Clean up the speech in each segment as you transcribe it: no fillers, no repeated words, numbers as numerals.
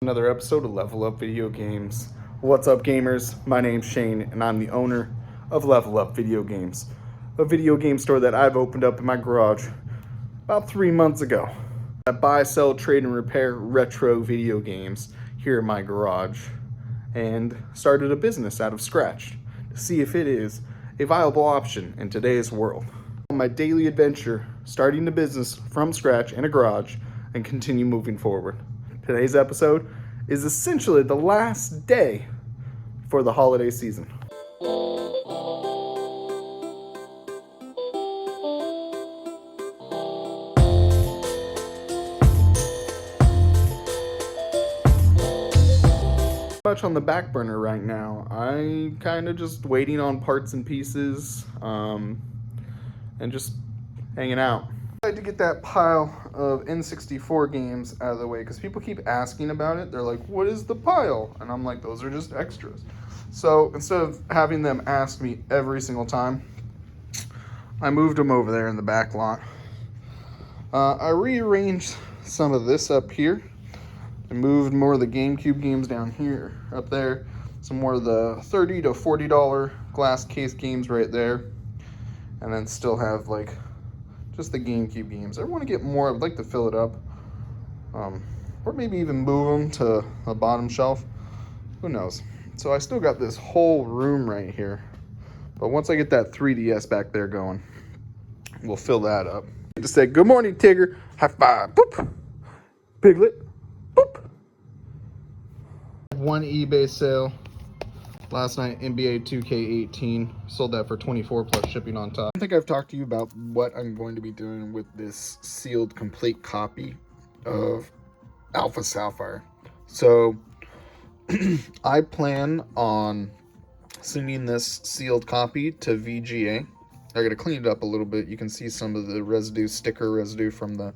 Another episode of Level Up Video Games. What's up, gamers? My name's Shane, and I'm the owner of Level Up Video Games, a video game store that I've opened up in my garage about 3 months ago. I buy, sell, trade, and repair retro video games here in my garage, and started a business out of scratch to see if it is a viable option in today's world. On my daily adventure, starting the business from scratch in a garage and continue moving forward. Today's episode is essentially the last day for the holiday season. Much on the back burner right now. I kind of just waiting on parts and pieces and just hanging out. I had to get that pile of N64 games out of the way because people keep asking about it. They're like, what is the pile? And I'm like, those are just extras. So instead of having them ask me every single time, I moved them over there in the back lot. I rearranged some of this up here and moved more of the GameCube games down here, up there. Some more of the $30 to $40 glass case games right there. And then still have like just the GameCube games. I want to get more. I'd like to fill it up. Or maybe even move them to a bottom shelf. Who knows? So I still got this whole room right here. But once I get that 3DS back there going, we'll fill that up. To say, good morning, Tigger. High five. Boop. Piglet. Boop. One eBay sale last night, NBA 2K18. Sold that for $24 plus shipping on top. I think I've talked to you about what I'm going to be doing with this sealed complete copy of Alpha Sapphire. So I plan on sending this sealed copy to VGA. I gotta clean it up a little bit. You can see some of the residue, sticker residue from the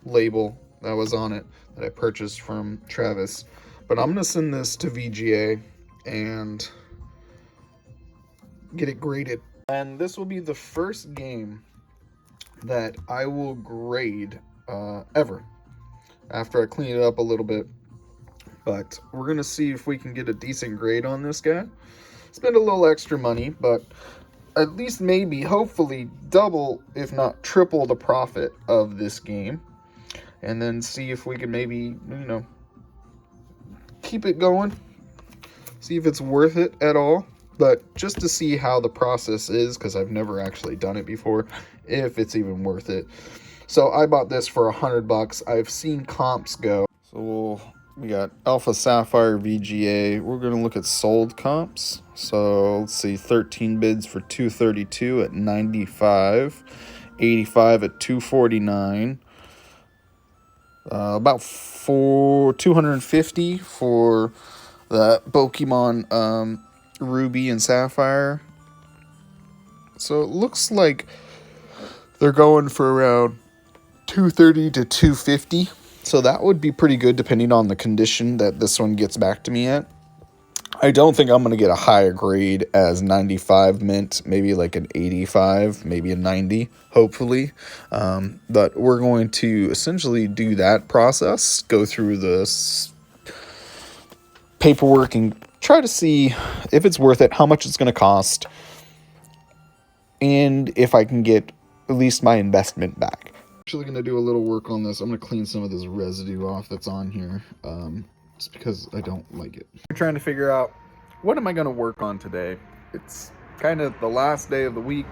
label that was on it that I purchased from Travis. But I'm gonna send this to VGA and get it graded. And this will be the first game that I will grade ever after I clean it up a little bit. But we're gonna see if we can get a decent grade on this guy. Spend a little extra money, but at least maybe, hopefully, double, if not triple the profit of this game. And then see if we can maybe, keep it going. See if it's worth it at all. But just to see how the process is, because I've never actually done it before, if it's even worth it. So I bought this for $100. I've seen comps go. So we got Alpha Sapphire VGA. We're going to look at sold comps. So let's see, 13 bids for $232 at $95, $85 at $249. About $250 for the Pokemon Ruby and Sapphire. So it looks like they're going for around $230 to $250. So that would be pretty good depending on the condition that this one gets back to me at. I don't think I'm going to get a higher grade as 95 mint, maybe like an 85, maybe a 90, hopefully. But we're going to essentially do that process, go through this paperwork and try to see if it's worth it, how much it's going to cost, and if I can get at least my investment back. Actually going to do a little work on this. I'm going to clean some of this residue off that's on here. Just because I don't like it. We're trying to figure out, what am I going to work on today? It's kind of the last day of the week.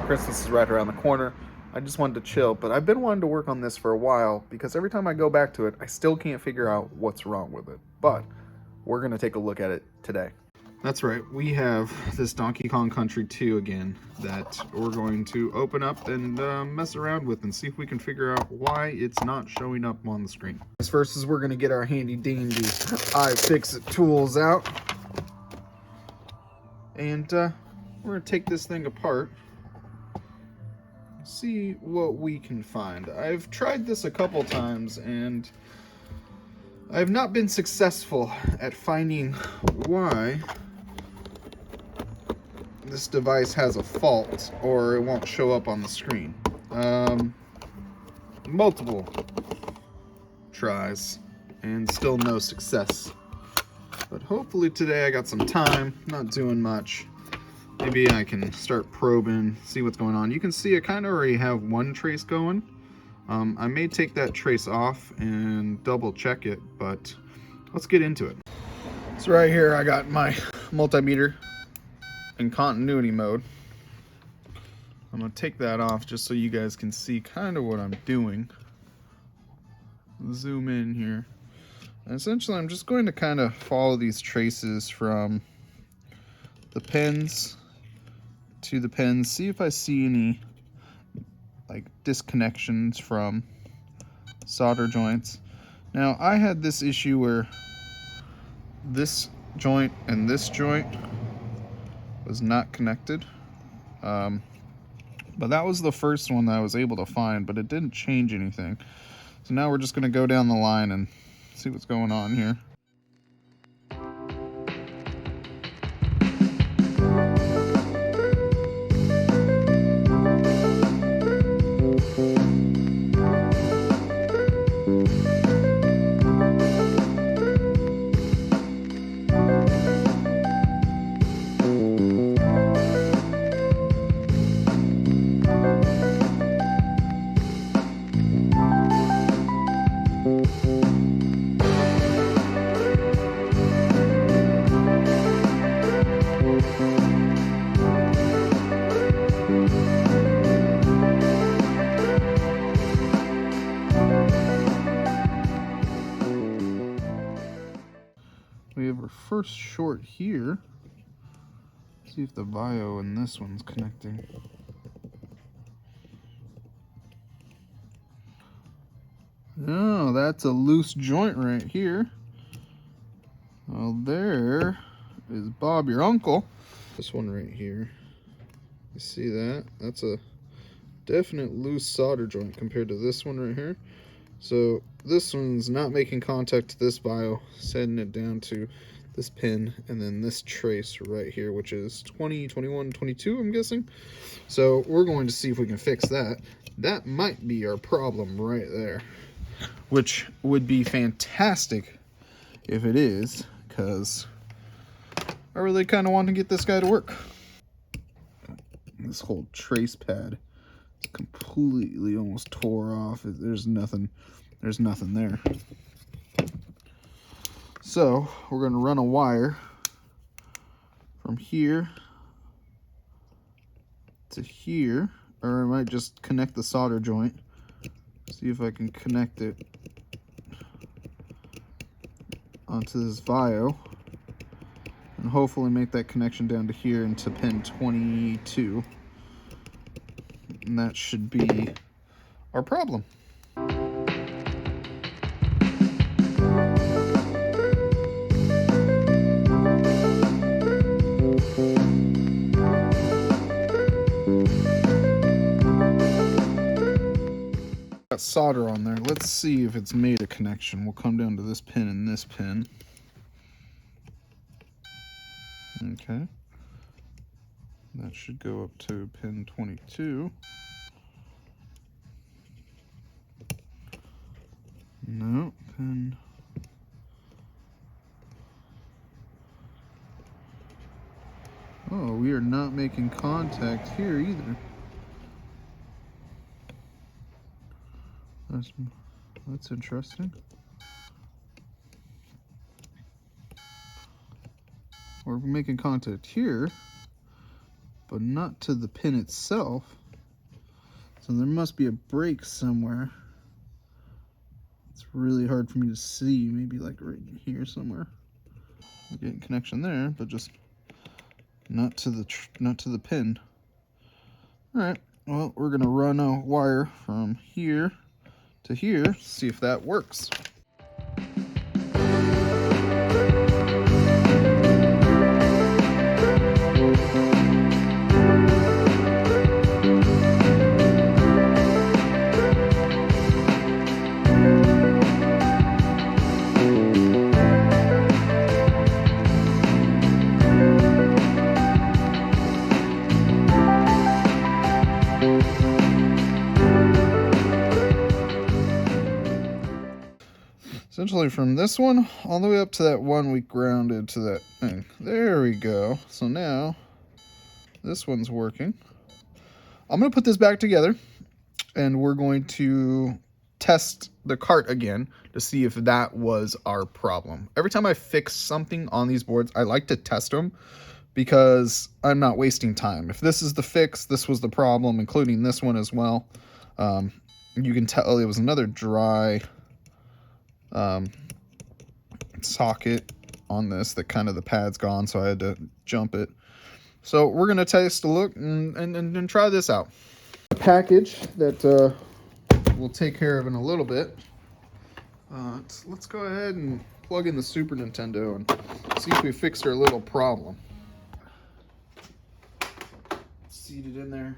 Christmas is right around the corner. I just wanted to chill, but I've been wanting to work on this for a while because every time I go back to it, I still can't figure out what's wrong with it. But we're going to take a look at it today. That's right, we have this Donkey Kong Country 2 again that we're going to open up and mess around with and see if we can figure out why it's not showing up on the screen. As first is we're going to get our handy dandy iFixit tools out. And we're going to take this thing apart, see what we can find. I've tried this a couple times and I've not been successful at finding why this device has a fault or it won't show up on the screen. Multiple tries and still no success. But hopefully today I got some time, not doing much. Maybe I can start probing, see what's going on. You can see I kind of already have one trace going. I may take that trace off and double check it, but let's get into it. So right here I got my multimeter in continuity mode. I'm going to take that off just so you guys can see kind of what I'm doing. Zoom in here. And essentially I'm just going to kind of follow these traces from the pins to the pins, see if I see any like disconnections from solder joints. Now I had this issue where this joint and this joint was not connected. But that was the first one that I was able to find, but it didn't change anything. So now we're just going to go down the line and see what's going on here. We have our first short here. See if the bio in this one's connecting. No, that's a loose joint right here. Well, there is Bob, your uncle. This one right here. You see that? That's a definite loose solder joint compared to this one right here. So this one's not making contact to this bio, sending it down to this pin and then this trace right here, which is 20, 21, 22, I'm guessing. So we're going to see if we can fix that. That might be our problem right there, which would be fantastic if it is, because I really kind of want to get this guy to work. This whole trace pad is completely almost tore off. There's nothing there. So we're going to run a wire from here to here, or I might just connect the solder joint. See if I can connect it onto this bio and hopefully make that connection down to here into pin 22. And that should be our problem. Got solder on there. Let's see if it's made a connection. We'll come down to this pin and this pin. Okay. That should go up to pin 22. No, pin. Oh, we are not making contact here either. That's interesting. We're making contact here, but not to the pin itself. So there must be a break somewhere. It's really hard for me to see. Maybe like right here somewhere. We're getting connection there, but just not to the pin. All right. Well, we're gonna run a wire from here to here, see if that works. essentially from this one all the way up to that one we grounded to that thing. There we go. So now this one's working. I'm going to put this back together and we're going to test the cart again to see if that was our problem. Every time I fix something on these boards, I like to test them because I'm not wasting time. If this is the fix, this was the problem, including this one as well. You can tell it was another dry socket on this that kind of the pad's gone, so I had to jump it. So we're going to taste a look and try this out. A package that we'll take care of in a little bit. Let's go ahead and plug in the Super Nintendo and see if we fixed our little problem. Seated in there.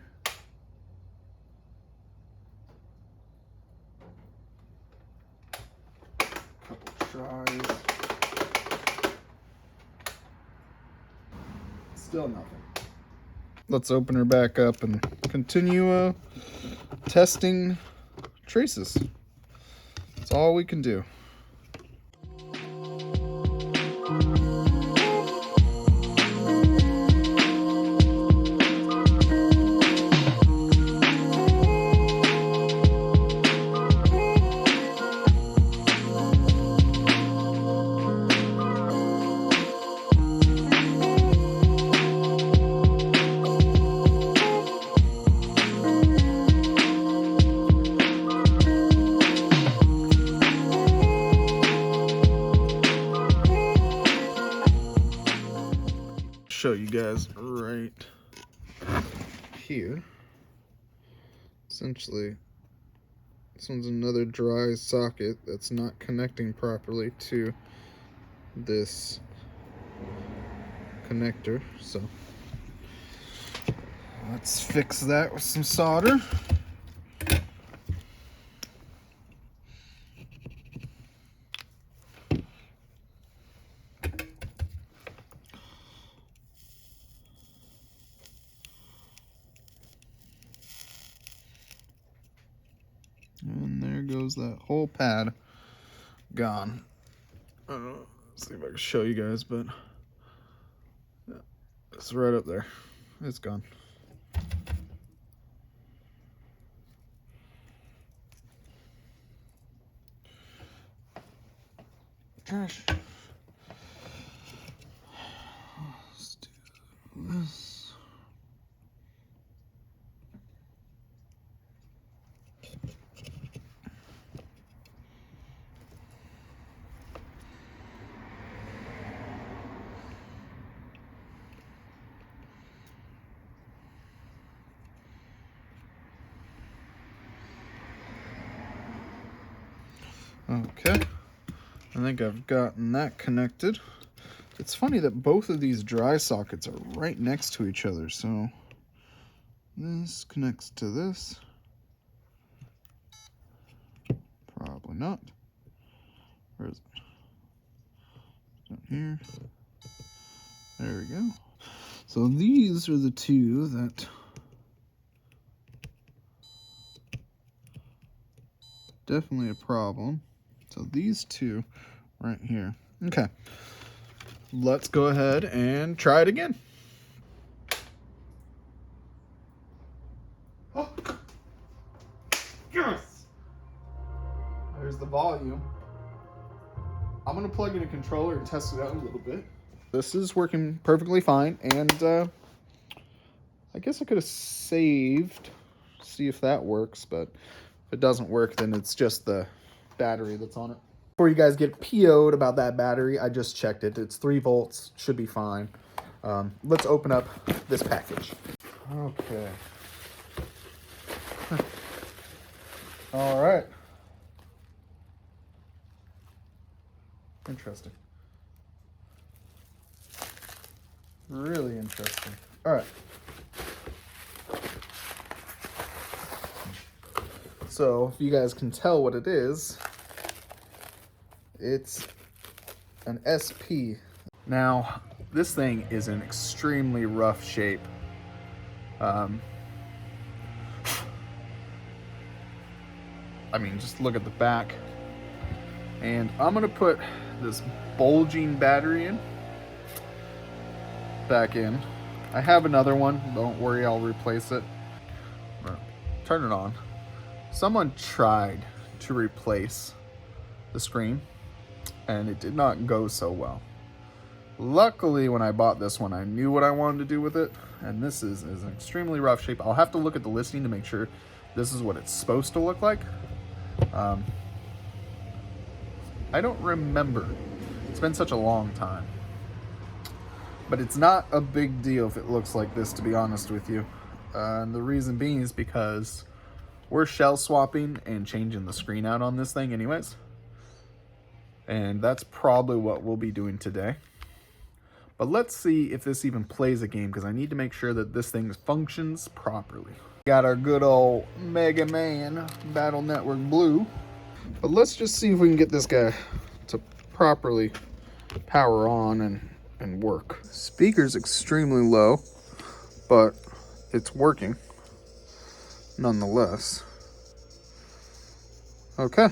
Couple tries. Still nothing. Let's open her back up and continue testing traces. That's all we can do. Show you guys right here. Essentially, this one's another dry socket that's not connecting properly to this connector. So let's fix that with some solder. And there goes that whole pad gone. I don't know, let's see if I can show you guys, but yeah, it's right up there. It's gone. Gosh. Let's do this. Okay, I think I've gotten that connected. It's funny that both of these dry sockets are right next to each other, so this connects to this. Probably not. Where is it? Down here. There we go. So these are the two that definitely a problem. So these two right here. Okay. Let's go ahead and try it again. Oh. Yes! There's the volume. I'm going to plug in a controller and test it out a little bit. This is working perfectly fine, and I guess I could have saved, see if that works, but if it doesn't work, then it's just the battery that's on it. Before you guys get PO'd about that battery, I just checked it. It's 3 volts, should be fine. Let's open up this package. Okay. All right. Interesting. Really interesting. All right. So, if you guys can tell what it is, it's an SP. Now, this thing is in extremely rough shape. I mean, just look at the back. And I'm gonna put this bulging battery back in. I have another one, don't worry, I'll replace it. Turn it on. Someone tried to replace the screen and it did not go so well. Luckily, when I bought this one, I knew what I wanted to do with it, and this is an extremely rough shape. I'll have to look at the listing to make sure this is what it's supposed to look like. I don't remember. It's been such a long time. But it's not a big deal if it looks like this, to be honest with you. And the reason being is because we're shell swapping and changing the screen out on this thing anyways. And that's probably what we'll be doing today. But let's see if this even plays a game, because I need to make sure that this thing functions properly. Got our good old Mega Man Battle Network Blue. But let's just see if we can get this guy to properly power on and work. Speaker's extremely low, but it's working nonetheless. Okay.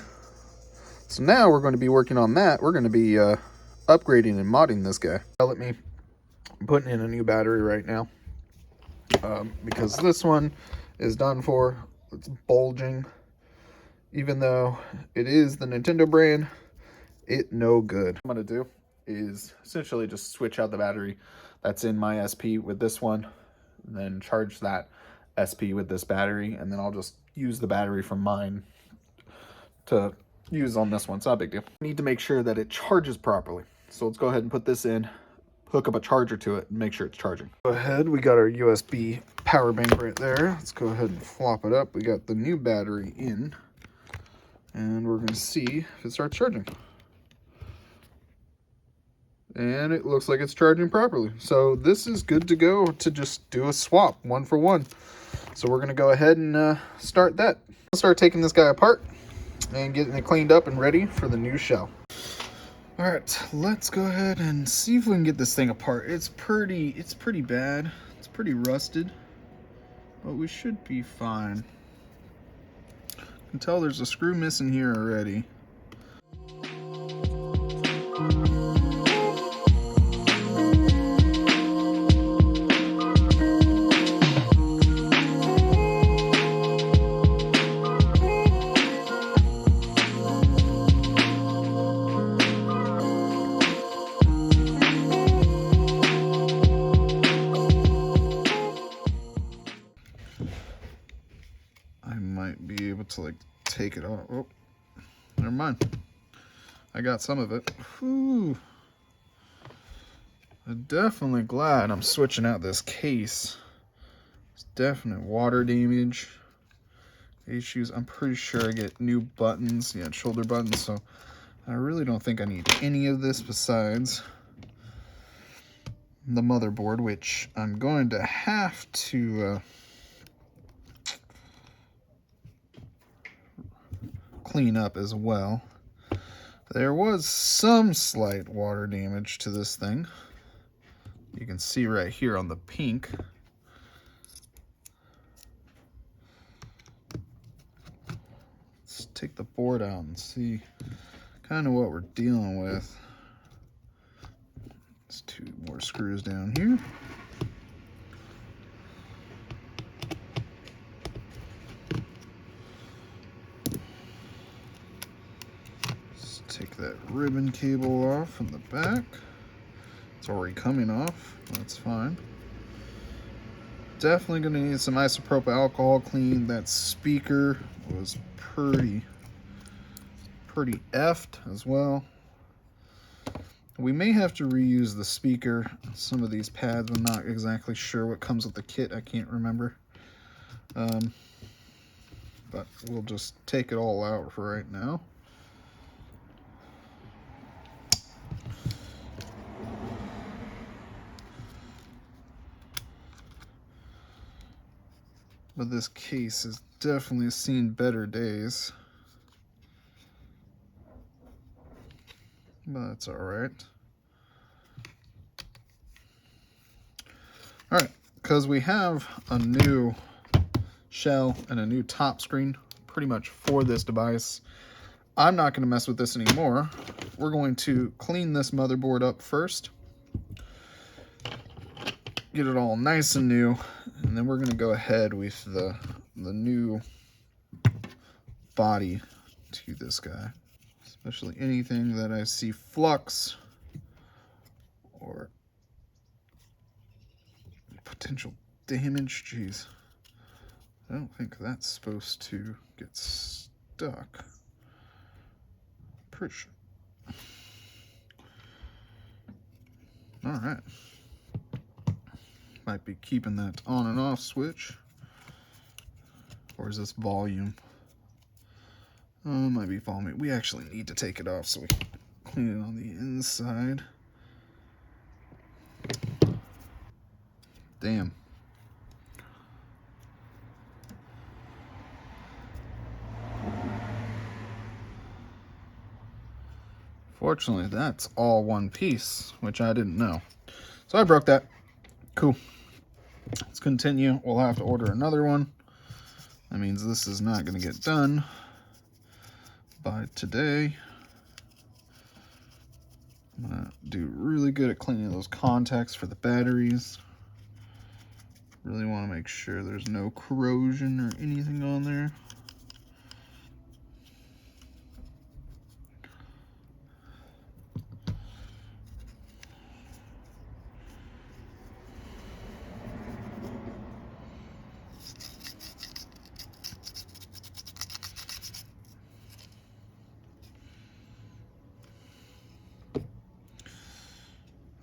So now we're going to be working on that. We're going to be upgrading and modding this guy. Let me put in a new battery right now because this one is done for. It's bulging. Even though it is the Nintendo brand, it no good. What I'm going to do is essentially just switch out the battery that's in my SP with this one, and then charge that SP with this battery, and then I'll just use the battery from mine to use on this one. It's not a big deal. I need to make sure that it charges properly. So let's go ahead and put this in, hook up a charger to it, and make sure it's charging. Go ahead, we got our USB power bank right there. Let's go ahead and flop it up. We got the new battery in, and we're going to see if it starts charging. And it looks like it's charging properly. So this is good to go to just do a swap, 1-for-1. So we're going to go ahead and start that. I'll start taking this guy apart and getting it cleaned up and ready for the new shell. All right, let's go ahead and see if we can get this thing apart. It's pretty bad. It's pretty rusted, but we should be fine. You can tell there's a screw missing here already. Be able to like take it off. Oh, never mind. I got some of it. Whew. I'm definitely glad I'm switching out this case. It's definite water damage issues. I'm pretty sure I get new buttons, yeah, shoulder buttons, so I really don't think I need any of this besides the motherboard, which I'm going to have to clean up as well. There was some slight water damage to this thing. You can see right here on the pink. Let's take the board out and see kind of what we're dealing with. There's 2 more screws down here. Take that ribbon cable off from the back. It's already coming off. That's fine. Definitely going to need some isopropyl alcohol clean. That speaker was pretty effed as well. We may have to reuse the speaker. Some of these pads, I'm not exactly sure what comes with the kit. I can't remember. But we'll just take it all out for right now. But this case has definitely seen better days. But that's all right. All right, because we have a new shell and a new top screen pretty much for this device. I'm not going to mess with this anymore. We're going to clean this motherboard up first. Get it all nice and new. And then we're going to go ahead with the new body to this guy. Especially anything that I see flux or potential damage. Jeez. I don't think that's supposed to get stuck. Pretty sure. Alright. Might be keeping that on and off switch. Or is this volume? Might be volume. We actually need to take it off so we can clean it on the inside. Damn. Fortunately, that's all one piece, which I didn't know. So I broke that. Cool. Let's continue. We'll have to order another one. That means this is not going to get done by today. I'm going to do really good at cleaning those contacts for the batteries. Really want to make sure there's no corrosion or anything on there.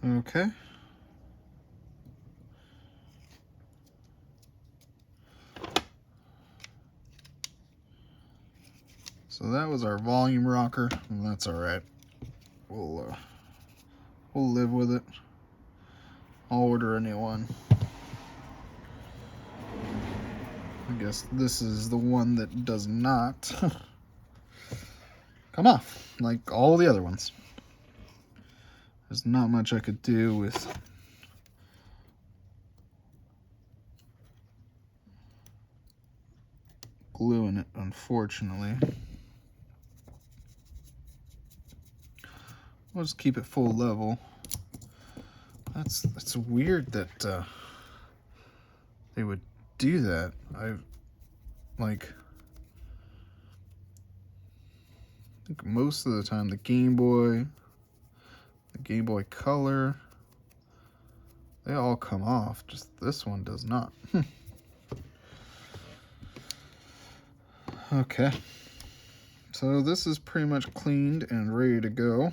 Okay. So that was our volume rocker, and that's all right. We'll live with it. I'll order a new one. I guess this is the one that does not come off like all the other ones. There's not much I could do with gluing it, unfortunately. We'll just keep it full level. That's weird that they would do that. I think most of the time the Game Boy Color, they all come off. Just this one does not. Okay. So this is pretty much cleaned and ready to go.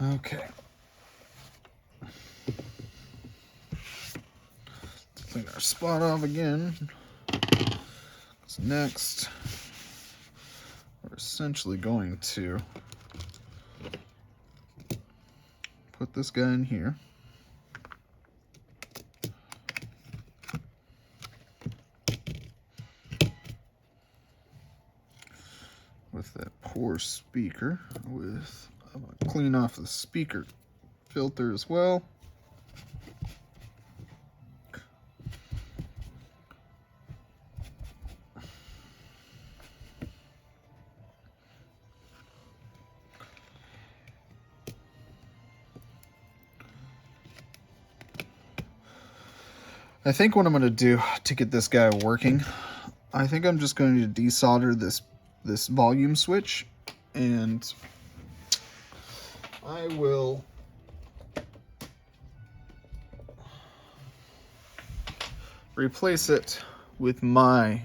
Okay. Clean our spot off again. So next, we're essentially going to put this guy in here. With that poor speaker. I'm going to clean off the speaker filter as well. I think what I'm going to do to get this guy working, I think I'm just going to desolder this volume switch, and I will replace it with my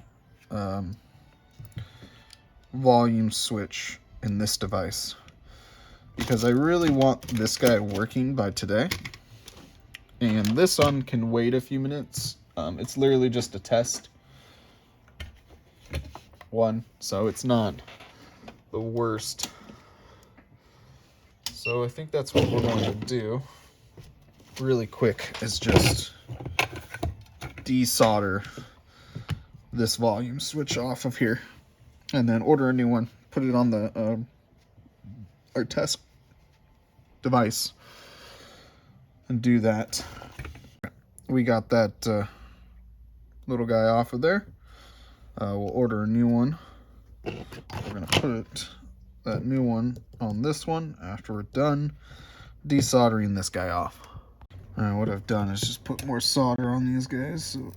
volume switch in this device, because I really want this guy working by today. And this one can wait a few minutes. It's literally just a test one, so it's not the worst. So I think that's what we're going to do really quick, is just desolder this volume switch off of here, and then order a new one, put it on the our test device, and do that. We got that little guy off of there. We'll order a new one. We're gonna put that new one on this one after we're done desoldering this guy off. What I've done is just put more solder on these guys, so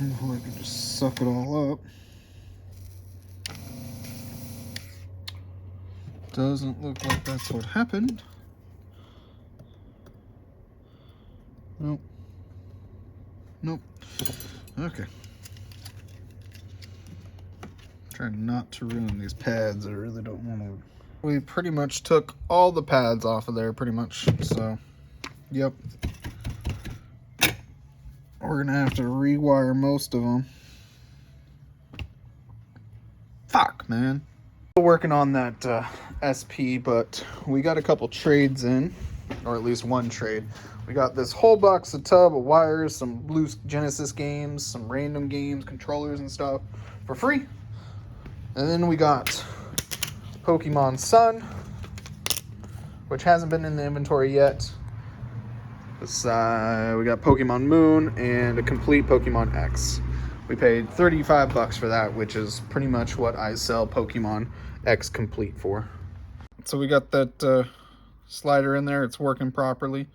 hopefully I can just suck it all up. Doesn't look like that's what happened. Nope. Nope. Okay. Trying not to ruin these pads. I really don't want to. We pretty much took all the pads off of there, pretty much. So, yep. We're gonna have to rewire most of them. Fuck, man. Still working on that SP, but we got a couple trades in, or at least one trade. We got this whole box of tub of wires, some loose Genesis games, some random games, controllers and stuff for free. And then we got Pokemon Sun, which hasn't been in the inventory yet. We got Pokemon Moon and a complete Pokemon X. We paid $35 for that, which is pretty much what I sell Pokemon X complete for. So we got that slider in there. It's working properly.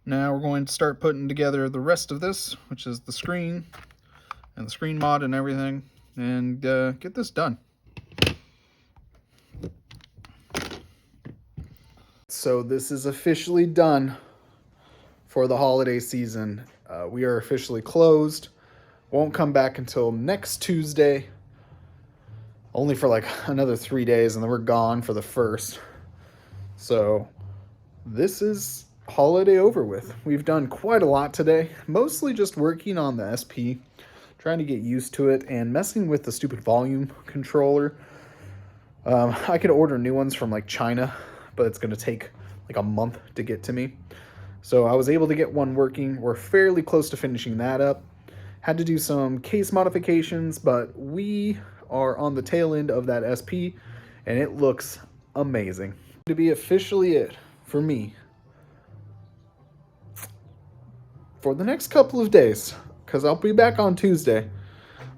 Now we're going to start putting together the rest of this, which is the screen and the screen mod and everything, and get this done. So this is officially done for the holiday season. We are officially closed. Won't come back until next Tuesday. Only for like another 3 days, and then we're gone for the 1st. So this is holiday over with. We've done quite a lot today. Mostly just working on the SP, trying to get used to it, and messing with the stupid volume controller. I could order new ones from like China, but it's going to take like a month to get to me. So I was able to get one working. We're fairly close to finishing that up. Had to do some case modifications, but we are on the tail end of that SP, and it looks amazing. To be officially it for me for the next couple of days, because I'll be back on Tuesday.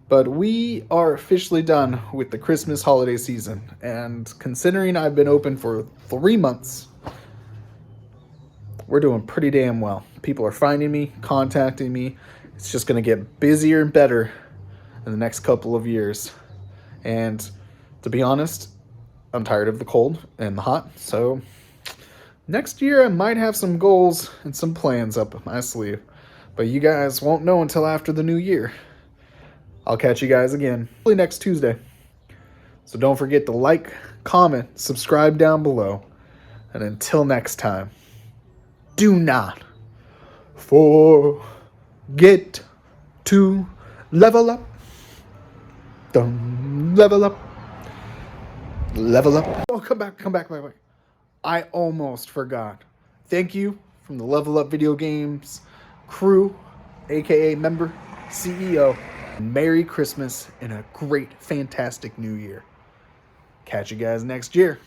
But we are officially done with the Christmas holiday season, and considering I've been open for 3 months, we're doing pretty damn well. People are finding me, contacting me. It's just going to get busier and better in the next couple of years. And to be honest, I'm tired of the cold and the hot. So next year I might have some goals and some plans up my sleeve. But you guys won't know until after the new year. I'll catch you guys again next Tuesday. So don't forget to like, comment, subscribe down below. And until next time, do not forget to level up. Level up. Level up. Oh, come back, wait. I almost forgot. Thank you from the Level Up Video Games crew, aka member, CEO. Merry Christmas and a great, fantastic New Year. Catch you guys next year.